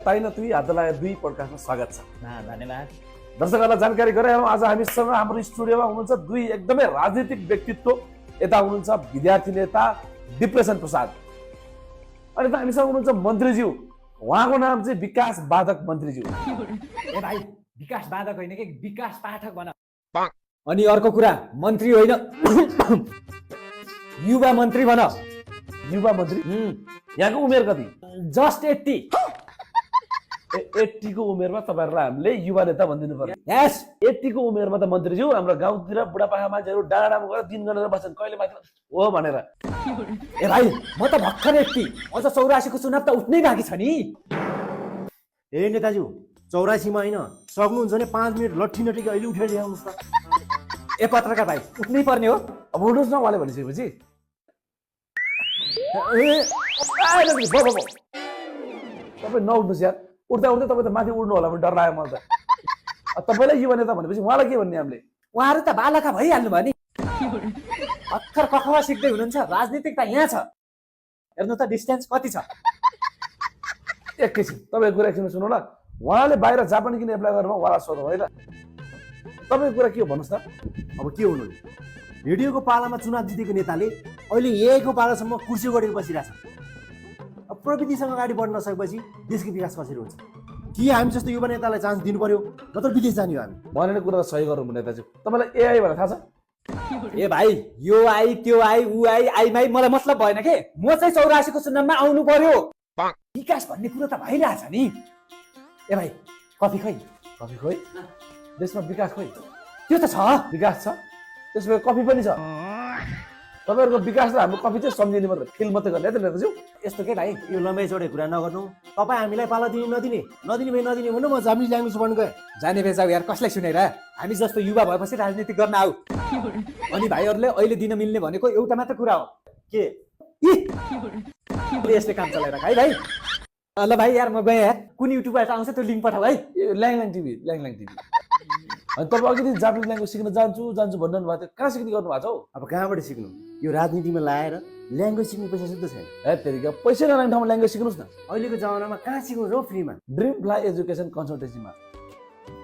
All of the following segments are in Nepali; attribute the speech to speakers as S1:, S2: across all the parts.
S1: ताइन तुई हातलाई 2 पडकास्टमा स्वागत छ।
S2: धन्यवाद।
S1: दर्शकहरूलाई जानकारी गरायौँ, आज हामीसँग हाम्रो स्टुडियोमा हुनुहुन्छ दुई एकदमै राजनीतिक व्यक्तित्व। यता हुनुहुन्छ विद्यार्थी नेता डिप्रेसन प्रसाद, अनि यता हामीसँग हुनुहुन्छ मन्त्रीज्यू, उहाँको नाम चाहिँ विकास बाधक मन्त्रीज्यू।
S2: ए भाइ, विकास बाधक होइन कि विकास पाठक भन। अनि अर्को कुरा, मन्त्री होइन युवा मन्त्री भन।
S1: युवा मन्त्री? यहाँको उमेर कति?
S2: जस्ट 80।
S1: 80 को उमेरमा तपाईँहरूलाई हामीले युवा नेता भनिदिनु पर्यो।
S2: यस,
S1: 80 को उमेरमा त मन्त्रीज्यू हाम्रो गाउँतिर बुढापाका मान्छेहरू डाँडामा गएर दिन गरेर बस्छन्, कहिले माथि हो भनेर।
S2: ए भाइ, म त भर्खर 80, अझ 84 को चुनाव त उठ्नै बाँकी छ नि।
S3: ए नेताज्यू, 84 मा होइन, सक्नुहुन्छ भने 5 मिनट लट्ठी नटेकी अहिले उठेर ल्याउनुहोस् त।
S2: ए पत्रकार भाइ, उठ्नै पर्ने हो।
S1: अब उठ्नुहोस् न उहाँले भनिसकेपछि। तपाईँ नउठ्नुहोस् यार, उठ्दा उठ्दै तपाईँ त माथि उड्नु होला भने डर लाग्यो मलाई त। तपाईँलाई युवा नेता भनेपछि उहाँलाई के भन्ने हामीले?
S2: उहाँहरू त बालका भइहाल्नु भयो नि। भर्खर कखमा सिक्दै हुनुहुन्छ, राजनीतिक त यहाँ छ। हेर्नु त डिस्टेन्स कति छ।
S1: एकैछिन तपाईँको कुरा एकछिन सुन्नु ल। उहाँले बाहिर जापान किन एप्लाई गर्नुभयो उहाँलाई सोधौँ है त। तपाईँको कुरा के हो भन्नुहोस् त।
S3: अब के हुनु, रेडियोको पालामा चुनाव जितेको नेताले अहिले यहीँको पालासम्म कुर्सी गरेर बसिरहेछ। अब प्रविधिसँग अगाडि बढ्न नसकेपछि देशको विकास कसरी हुन्छ? कि हामी जस्तो युवा नेतालाई चान्स दिनु पर्यो, नत्र विदेश जाने हो हामी?
S1: भनेर कुरा त सही गरौँ नेताजी। तपाईँलाई एआई भनेर थाहा छ?
S2: ए भाइ, यो आई त्यो आई ऊ आई आइमाई मलाई मतलब भएन के। म चाहिँ 84 को चुनावमा आउनु पर्यो। विकास भन्ने कुरो त भइरहेछ नि। ए भाइ, कफी खै?
S1: कफी खोइ? देशमा विकास खोइ?
S2: त्यो त छ,
S1: विकास छ, त्यसमा कफी पनि छ। तपाईँहरूको विकास र हाम्रो कफी चाहिँ सम्झिने मात्रै, फिल मात्रै गर्ने है त नेताज्यू।
S2: यस्तो के भाइ,
S3: यो लम्बाइ चौडे कुरा नगर्नु। तपाईँ हामीलाई पाला दिने नदिने भए नदिने भन्नु, म जापानिज ल्याङ्ग्वेज पढ्नु गएँ।
S2: जाने बेचाउ यार, कसलाई सुनेर? हामी जस्तो युवा भएपछि राजनीति गर्न आऊ। अनि भाइहरूले अहिले दिन मिल्ने भनेको एउटा मात्र कुरा हो।
S3: के?
S2: यसले काम चलाएर है भाइ। ल भाइ यार, म गएँ यार। कुन युट्युबबाट आउँछ त्यो लिङ्क पठाऊ है।
S1: ल्याङल्याङ टिभी, ल्याङल्याङ टिभी। अनि तपाईँ अघि दिन जापानिज ल्याङ्ग्वेज सिक्न जान्छु भन्नु भएको थियो, कहाँ सिक्ने गर्नु भएको छ हौ?
S3: अब कहाँबाट सिक्नु? यो राजनीतिमा लाएर ल्याङ्ग्वेज सिक्ने पैसा सुत्त छैन।
S1: ए तेरिका, पैसा नलाग्ने ठाउँमा ल्याङ्ग्वेज सिक्नुहोस् न।
S3: अहिलेको जमानामा कहाँ सिक्नुहोस् हो फ्रीमा?
S1: ड्रिम फ्लाइ एजुकेसन कन्सल्टेन्सीमा।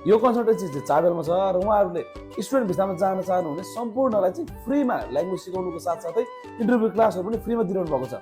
S1: यो कन्सल्टेन्सी चाहिँ चाबेलमा छ र उहाँहरूले स्टुडेन्ट भिसामा जान चाहनुहुने सम्पूर्णलाई चाहिँ फ्रीमा ल्याङ्ग्वेज सिकाउनुको साथसाथै इन्टरभ्यू क्लासहरू पनि फ्रीमा दिइरहनु भएको छ।